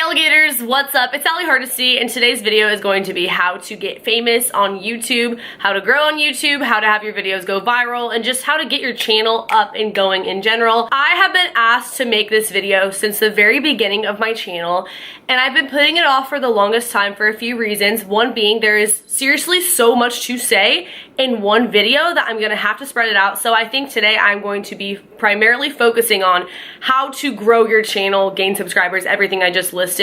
alligators, what's up? It's Allie Hardesty, and today's video is going to be how to get famous on YouTube, how to grow on YouTube, how to have your videos go viral, and just how to get your channel up and going in general. I have been asked to make this video since the very beginning of my channel, and I've been putting it off for the longest time for a few reasons. One being there is seriously so much to say in one video that I'm gonna have to spread it out. So I think today I'm going to be primarily focusing on how to grow your channel, gain subscribers, everything I just listed,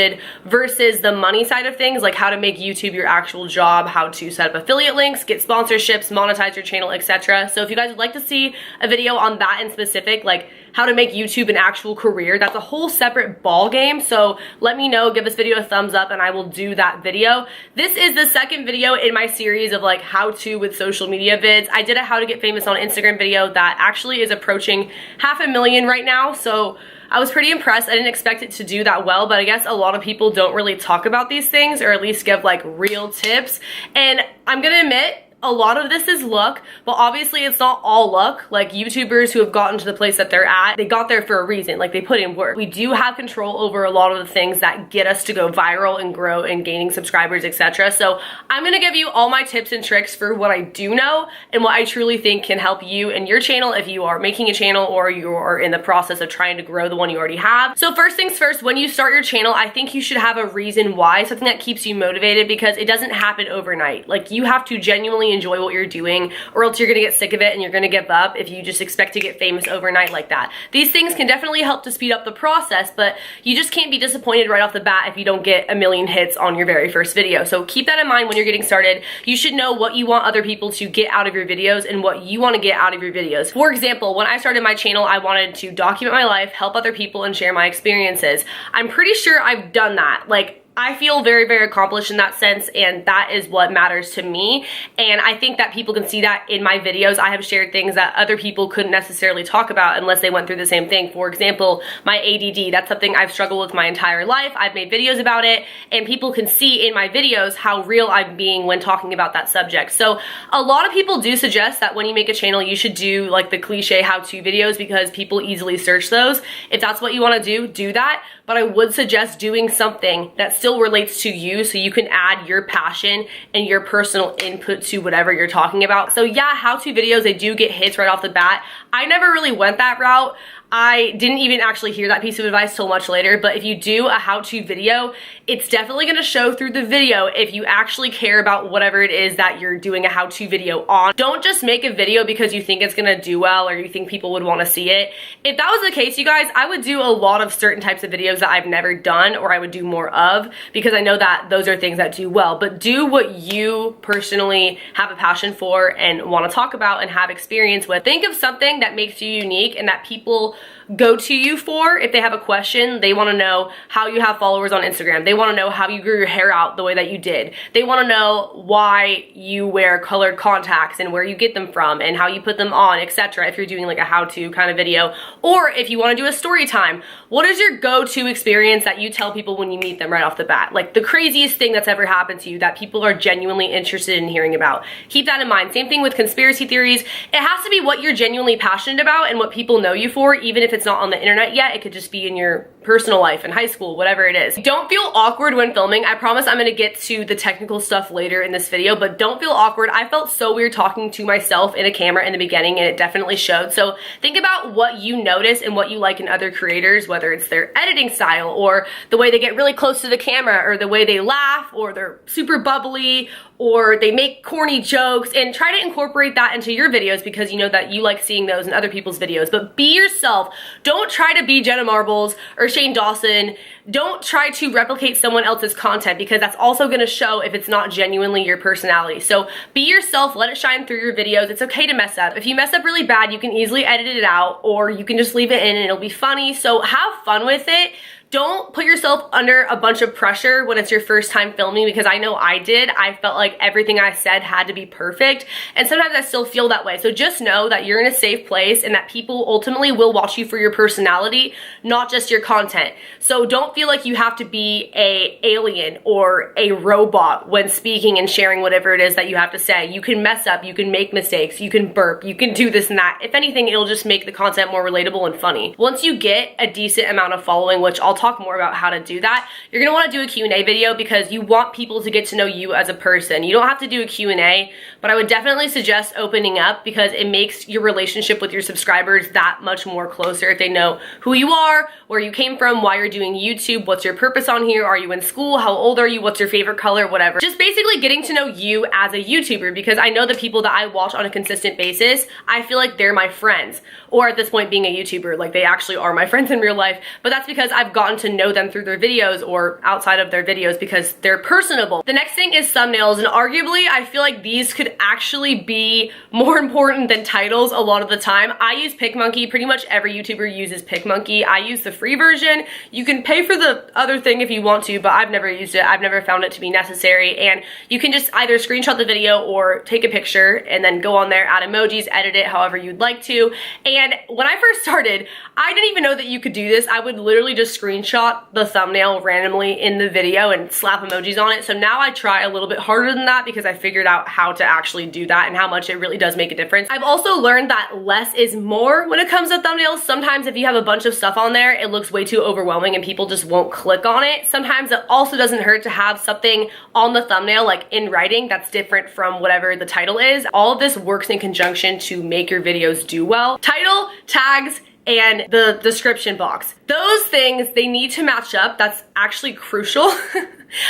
versus the money side of things, like how to make YouTube your actual job, how to set up affiliate links, get sponsorships, monetize your channel, etc. So if you guys would like to see a video on that in specific, like how to make YouTube an actual career, that's a whole separate ball game. So let me know, give this video a thumbs up, and I will do that video. This is the second video in my series of like how to with social media vids. I did a how to get famous on Instagram video that actually is approaching 500,000 right now. So I was pretty impressed. I didn't expect it to do that well, but I guess a lot of people don't really talk about these things, or at least give like real tips. And I'm gonna admit, a lot of this is luck, but obviously it's not all luck. Like YouTubers who have gotten to the place that they're at, they got there for a reason, like they put in work. We do have control over a lot of the things that get us to go viral and grow and gaining subscribers, etc. So I'm gonna give you all my tips and tricks for what I do know and what I truly think can help you and your channel if you are making a channel or you are in the process of trying to grow the one you already have. So first things first, when you start your channel, I think you should have a reason why, something that keeps you motivated, because it doesn't happen overnight. Like you have to genuinely enjoy what you're doing, or else you're gonna get sick of it and you're gonna give up if you just expect to get famous overnight like that. These things can definitely help to speed up the process, but you just can't be disappointed right off the bat if you don't get 1 million hits on your very first video. So keep that in mind when you're getting started. You should know what you want other people to get out of your videos and what you want to get out of your videos. For example, when I started my channel, I wanted to document my life, help other people, and share my experiences. I'm pretty sure I've done that. Like, I feel very, very accomplished in that sense, and that is what matters to me. And I think that people can see that in my videos. I have shared things that other people couldn't necessarily talk about unless they went through the same thing. For example, my ADD, that's something I've struggled with my entire life. I've made videos about it, and people can see in my videos how real I'm being when talking about that subject. So a lot of people do suggest that when you make a channel, you should do like the cliche how-to videos, because people easily search those. If that's what you want to do that. But I would suggest doing something that still relates to you, so you can add your passion and your personal input to whatever you're talking about. So yeah, how-to videos, they do get hits right off the bat. I never really went that route. I didn't even actually hear that piece of advice till much later, but if you do a how-to video, it's definitely gonna show through the video if you actually care about whatever it is that you're doing a how-to video on. Don't just make a video because you think it's gonna do well or you think people would wanna see it. If that was the case, you guys, I would do a lot of certain types of videos that I've never done, or I would do more of, because I know that those are things that do well. But do what you personally have a passion for and wanna talk about and have experience with. Think of something that makes you unique and that people go to you for. If they have a question, they want to know how you have followers on Instagram. They want to know how you grew your hair out the way that you did. They want to know why you wear colored contacts and where you get them from and how you put them on, etc. If you're doing like a how-to kind of video, or if you want to do a story time, what is your go-to experience that you tell people when you meet them right off the bat? Like the craziest thing that's ever happened to you that people are genuinely interested in hearing about. Keep that in mind. Same thing with conspiracy theories. It has to be what you're genuinely passionate about and what people know you for, even if it's not on the internet yet. It could just be in your personal life, in high school, whatever it is. Don't feel awkward when filming. I promise I'm gonna get to the technical stuff later in this video, but don't feel awkward. I felt so weird talking to myself in a camera in the beginning, and it definitely showed. So think about what you notice and what you like in other creators, whether it's their editing style or the way they get really close to the camera, or the way they laugh, or they're super bubbly, or they make corny jokes, and try to incorporate that into your videos, because you know that you like seeing those in other people's videos. But be yourself. Don't try to be Jenna Marbles or Shane Dawson. Don't try to replicate someone else's content, because that's also going to show if it's not genuinely your personality. So be yourself, let it shine through your videos. It's okay to mess up. If you mess up really bad, you can easily edit it out, or you can just leave it in and it'll be funny. So have fun with it. Don't put yourself under a bunch of pressure when it's your first time filming, because I know I did. I felt like everything I said had to be perfect, and sometimes I still feel that way. So just know that you're in a safe place and that people ultimately will watch you for your personality, not just your content. So don't feel like you have to be a alien or a robot when speaking and sharing whatever it is that you have to say. You can mess up, you can make mistakes, you can burp, you can do this and that. If anything, it'll just make the content more relatable and funny. Once you get a decent amount of following, which I'll I'll talk more about how to do that. You're gonna wanna do a Q&A video because you want people to get to know you as a person. You don't have to do a Q&A, but I would definitely suggest opening up because it makes your relationship with your subscribers that much more closer if they know who you are, where you came from, why you're doing YouTube, what's your purpose on here, are you in school, how old are you, what's your favorite color, whatever. Just basically getting to know you as a YouTuber, because I know the people that I watch on a consistent basis, I feel like they're my friends, or at this point being a YouTuber, like they actually are my friends in real life, but that's because I've gotten to know them through their videos or outside of their videos because they're personable. The next thing is thumbnails, and arguably I feel like these could actually be more important than titles a lot of the time. I use PicMonkey. Pretty much every YouTuber uses PicMonkey. I use the free version. You can pay for the other thing if you want to, but I've never used it. I've never found it to be necessary, and you can just either screenshot the video or take a picture and then go on there, add emojis, edit it however you'd like to. And when I first started, I didn't even know that you could do this. I would literally just screenshot the thumbnail randomly in the video and slap emojis on it. So now I try a little bit harder than that because I figured out how to actually do that and how much it really does make a difference. I've also learned that less is more when it comes to thumbnails. Sometimes if you have a bunch of stuff on there, it looks way too overwhelming and people just won't click on it. Sometimes it also doesn't hurt to have something on the thumbnail, like in writing, that's different from whatever the title is. All of this works in conjunction to make your videos do well. Title, tags, and the description box. Those things, they need to match up. That's actually crucial.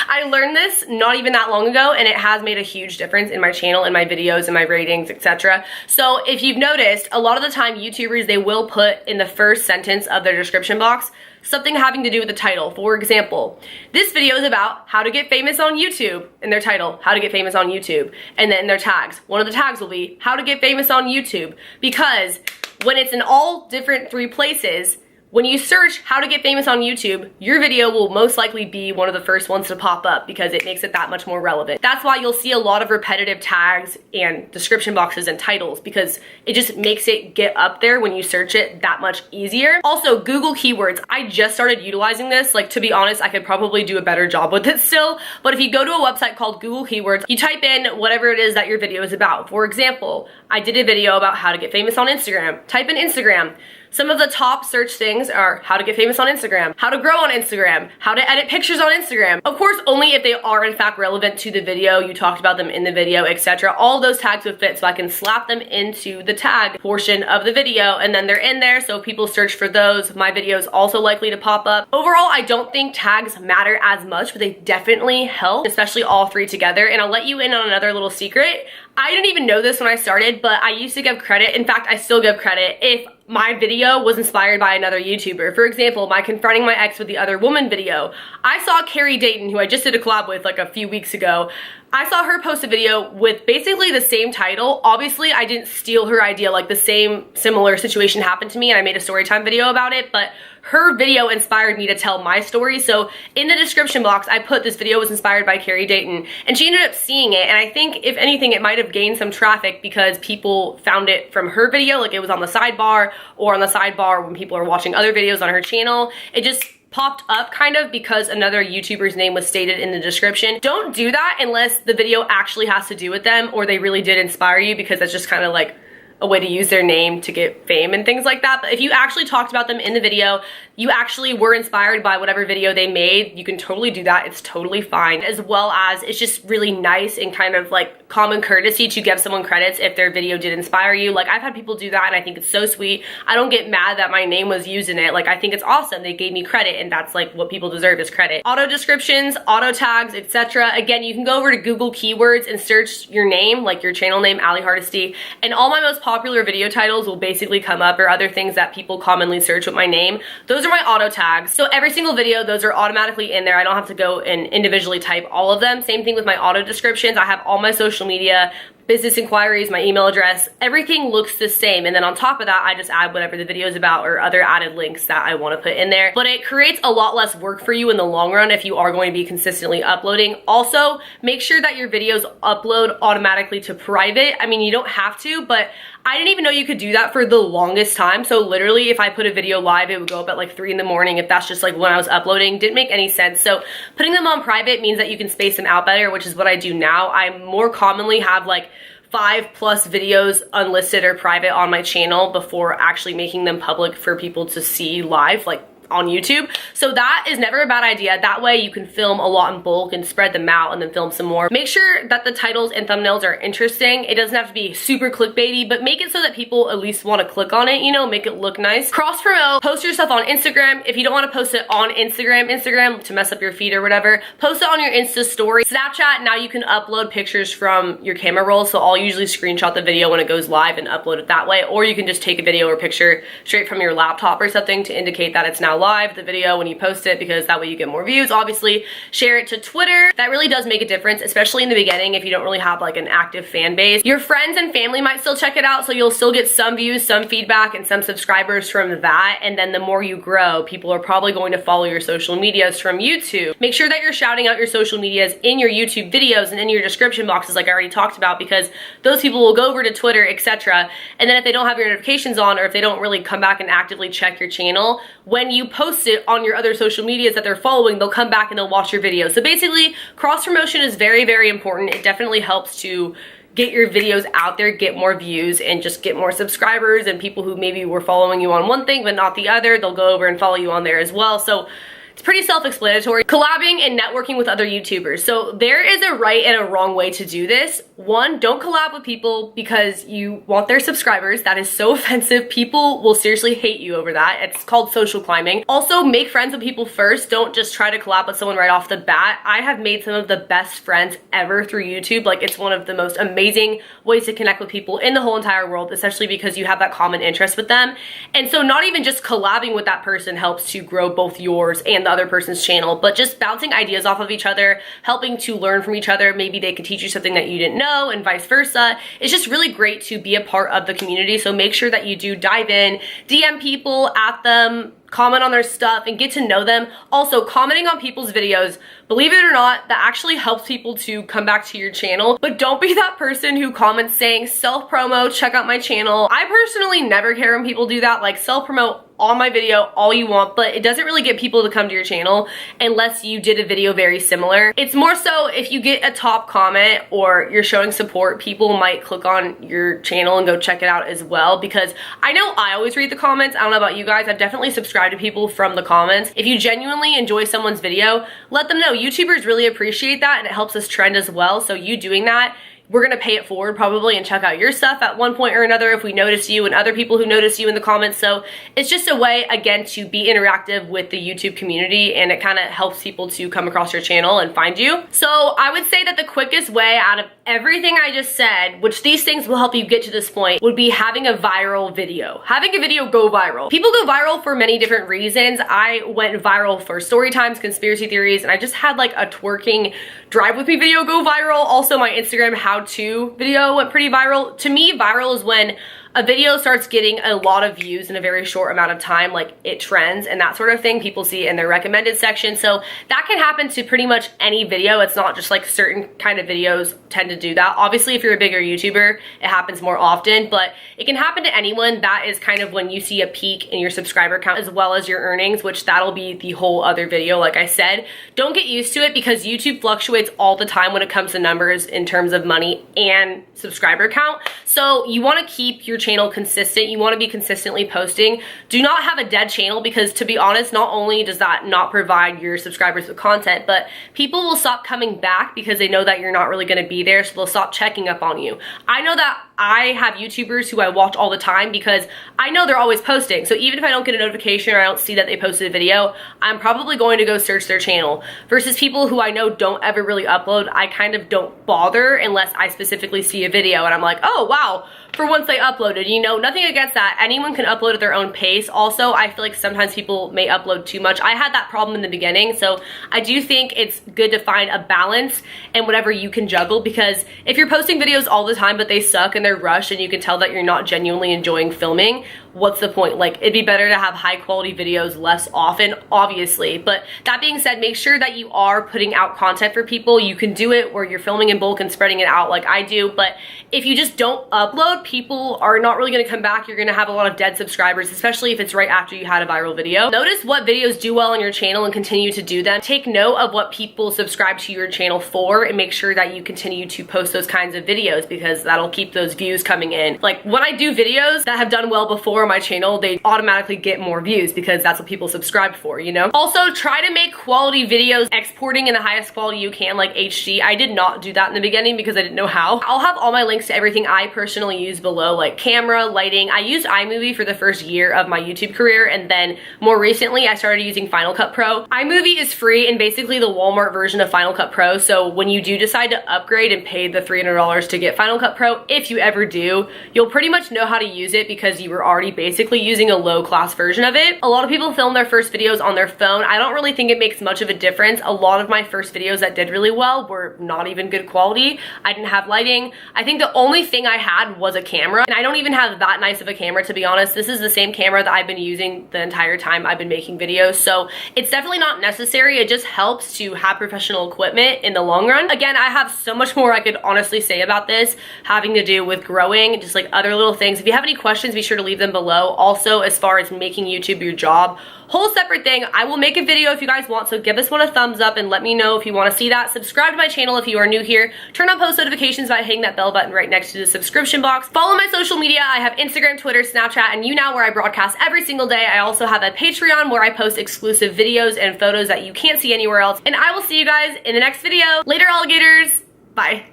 I learned this not even that long ago, and it has made a huge difference in my channel, in my videos, in my ratings, etc. So if you've noticed, a lot of the time YouTubers, they will put in the first sentence of their description box something having to do with the title. For example, this video is about how to get famous on YouTube. In their title, how to get famous on YouTube. And then in their tags, one of the tags will be how to get famous on YouTube. Because when it's in all different 3 places, when you search how to get famous on YouTube, your video will most likely be one of the first ones to pop up because it makes it that much more relevant. That's why you'll see a lot of repetitive tags and description boxes and titles, because it just makes it get up there when you search it that much easier. Also, Google keywords. I just started utilizing this. Like, to be honest, I could probably do a better job with it still, but if you go to a website called Google Keywords, you type in whatever it is that your video is about. For example, I did a video about how to get famous on Instagram. Type in Instagram. Some of the top search things are how to get famous on Instagram, how to grow on Instagram, how to edit pictures on Instagram. Of course, only if they are in fact relevant to the video, you talked about them in the video, etc. All those tags would fit, so I can slap them into the tag portion of the video, and then they're in there, so if people search for those, my video is also likely to pop up. Overall, I don't think tags matter as much, but they definitely help, especially all 3 together. And I'll let you in on another little secret. I didn't even know this when I started, but I used to give credit. In fact, I still give credit if my video was inspired by another YouTuber. For example, my confronting my ex with the other woman video. I saw Carrie Dayton, who I just did a collab with like a few weeks ago. I saw her post a video with basically the same title. Obviously, I didn't steal her idea, like the same similar situation happened to me and I made a story time video about it, but her video inspired me to tell my story. So in the description box, I put this video was inspired by Carrie Dayton, and she ended up seeing it, and I think if anything, it might have gained some traffic because people found it from her video, like it was on the sidebar, or on the sidebar when people are watching other videos on her channel. It just popped up kind of because another YouTuber's name was stated in the description. Don't do that unless the video actually has to do with them or they really did inspire you, because that's just kind of like a way to use their name to get fame and things like that. But if you actually talked about them in the video, you actually were inspired by whatever video they made, you can totally do that. It's totally fine. As well as it's just really nice and kind of like common courtesy to give someone credits if their video did inspire you. Like, I've had people do that and I think it's so sweet. I don't get mad that my name was used in it. Like, I think it's awesome. They gave me credit, and that's like what people deserve, is credit. Auto descriptions, auto tags, etc. Again, you can go over to Google Keywords and search your name, like your channel name, Ali Hardesty, and all my most popular video titles will basically come up, or other things that people commonly search with my name. Those are my auto tags. So every single video, those are automatically in there. I don't have to go and individually type all of them. Same thing with my auto descriptions. I have all my social media, business inquiries, my email address, everything looks the same. And then on top of that, I just add whatever the video is about or other added links that I want to put in there. But it creates a lot less work for you in the long run if you are going to be consistently uploading. Also, make sure that your videos upload automatically to private. I mean, you don't have to, but I didn't even know you could do that for the longest time. So literally, if I put a video live, it would go up at like 3 in the morning if that's just like when I was uploading. Didn't make any sense. So putting them on private means that you can space them out better, which is what I do now. I more commonly have like 5+ videos unlisted or private on my channel before actually making them public for people to see live, like on YouTube. So that is never a bad idea. That way you can film a lot in bulk and spread them out and then film some more. Make sure that the titles and thumbnails are interesting. It doesn't have to be super clickbaity, but make it so that people at least want to click on it, you know, make it look nice. Cross promote, post your stuff on Instagram. If you don't want to post it on Instagram to mess up your feed or whatever, post it on your Insta story. Snapchat, now you can upload pictures from your camera roll, so I'll usually screenshot the video when it goes live and upload it that way, or you can just take a video or picture straight from your laptop or something to indicate that it's now live, the video, when you post it, because that way you get more views. Obviously, share it to Twitter. That really does make a difference, especially in the beginning if you don't really have like an active fan base. Your friends and family might still check it out, so you'll still get some views, some feedback, and some subscribers from that. And then the more you grow, people are probably going to follow your social medias from YouTube. Make sure that you're shouting out your social medias in your YouTube videos and in your description boxes like I already talked about, because those people will go over to Twitter, etc. And then if they don't have your notifications on, or if they don't really come back and actively check your channel, when you post it on your other social medias that they're following, they'll come back and they'll watch your video. So basically, cross promotion is very, very important. It definitely helps to get your videos out there, get more views, and just get more subscribers, and people who maybe were following you on one thing but not the other, they'll go over and follow you on there as well. So it's pretty self-explanatory. Collabing and networking with other YouTubers. So there is a right and a wrong way to do this. One, don't collab with people because you want their subscribers. That is so offensive. People will seriously hate you over that. It's called social climbing. Also, make friends with people first. Don't just try to collab with someone right off the bat. I have made some of the best friends ever through YouTube. Like, it's one of the most amazing ways to connect with people in the whole entire world, especially because you have that common interest with them. And so not even just collabing with that person helps to grow both yours and the other person's channel, but just bouncing ideas off of each other, helping to learn from each other. Maybe they could teach you something that you didn't know and vice versa. It's just really great to be a part of the community. So make sure that you do dive in, DM people, at them, comment on their stuff, and get to know them. Also, commenting on people's videos, believe it or not, that actually helps people to come back to your channel. But don't be that person who comments saying self-promo, check out my channel. I personally never care when people do that. Like, self-promote on my video all you want, but it doesn't really get people to come to your channel unless you did a video very similar. It's more so if you get a top comment or you're showing support, people might click on your channel and go check it out as well, because I know I always read the comments. I don't know about you guys. I've definitely subscribed to people from the comments. If you genuinely enjoy someone's video, let them know. YouTubers really appreciate that, and it helps us trend as well. So you doing that, we're gonna pay it forward probably and check out your stuff at one point or another if we notice you, and other people who notice you in the comments. So it's just a way, again, to be interactive with the YouTube community, and it kind of helps people to come across your channel and find you. So I would say that the quickest way out of everything I just said, which these things will help you get to this point, would be having a viral video. Having a video go viral. People go viral for many different reasons. I went viral for story times, conspiracy theories, and I just had like a twerking drive with me video go viral. Also, my Instagram how-to video went pretty viral. To me, viral is when a video starts getting a lot of views in a very short amount of time, like it trends and that sort of thing. People see it in their recommended section. So that can happen to pretty much any video. It's not just like certain kind of videos tend to do that. Obviously, if you're a bigger YouTuber, it happens more often, but it can happen to anyone. That is kind of when you see a peak in your subscriber count as well as your earnings, which that'll be the whole other video. Like I said, don't get used to it because YouTube fluctuates all the time when it comes to numbers in terms of money and subscriber count. So you want to keep your channel consistent. You want to be consistently posting. Do not have a dead channel, because to be honest, not only does that not provide your subscribers with content, but people will stop coming back because they know that you're not really going to be there, so they'll stop checking up on you. I know that I have YouTubers who I watch all the time because I know they're always posting. So even if I don't get a notification or I don't see that they posted a video, I'm probably going to go search their channel. Versus people who I know don't ever really upload, I kind of don't bother unless I specifically see a video and I'm like, oh wow, for once they uploaded. You know, nothing against that. Anyone can upload at their own pace. Also, I feel like sometimes people may upload too much. I had that problem in the beginning, so I do think it's good to find a balance and whatever you can juggle, because if you're posting videos all the time but they suck and they're rushed and you can tell that you're not genuinely enjoying filming, what's the point? Like, it'd be better to have high quality videos less often, obviously. But that being said, make sure that you are putting out content for people. You can do it where you're filming in bulk and spreading it out like I do, but if you just don't upload, people are not really gonna come back. You're gonna have a lot of dead subscribers, especially if it's right after you had a viral video. Notice what videos do well on your channel and continue to do them. Take note of what people subscribe to your channel for and make sure that you continue to post those kinds of videos, because that'll keep those views coming in. Like, when I do videos that have done well before, on my channel, they automatically get more views because that's what people subscribe for, you know? Also, try to make quality videos, exporting in the highest quality you can, like HD. I did not do that in the beginning because I didn't know how. I'll have all my links to everything I personally use below, like camera, lighting. I used iMovie for the first year of my YouTube career, and then more recently I started using Final Cut Pro. iMovie is free and basically the Walmart version of Final Cut Pro, so when you do decide to upgrade and pay the $300 to get Final Cut Pro, if you ever do, you'll pretty much know how to use it because you were already basically using a low-class version of it. A lot of people film their first videos on their phone. I don't really think it makes much of a difference. A lot of my first videos that did really well were not even good quality. I didn't have lighting. I think the only thing I had was a camera, and I don't even have that nice of a camera, to be honest. This is the same camera that I've been using the entire time I've been making videos, so it's definitely not necessary. It just helps to have professional equipment in the long run. Again, I have so much more I could honestly say about this, having to do with growing, just like other little things. If you have any questions, be sure to leave them below. Also, as far as making YouTube your job, whole separate thing. I will make a video if you guys want, so give this one a thumbs up and let me know if you want to see that. Subscribe to my channel if you are new here. Turn on post notifications by hitting that bell button right next to the subscription box. Follow my social media. I have Instagram, Twitter, Snapchat, and YouNow, where I broadcast every single day. I also have a Patreon where I post exclusive videos and photos that you can't see anywhere else. And I will see you guys in the next video. Later, alligators. Bye.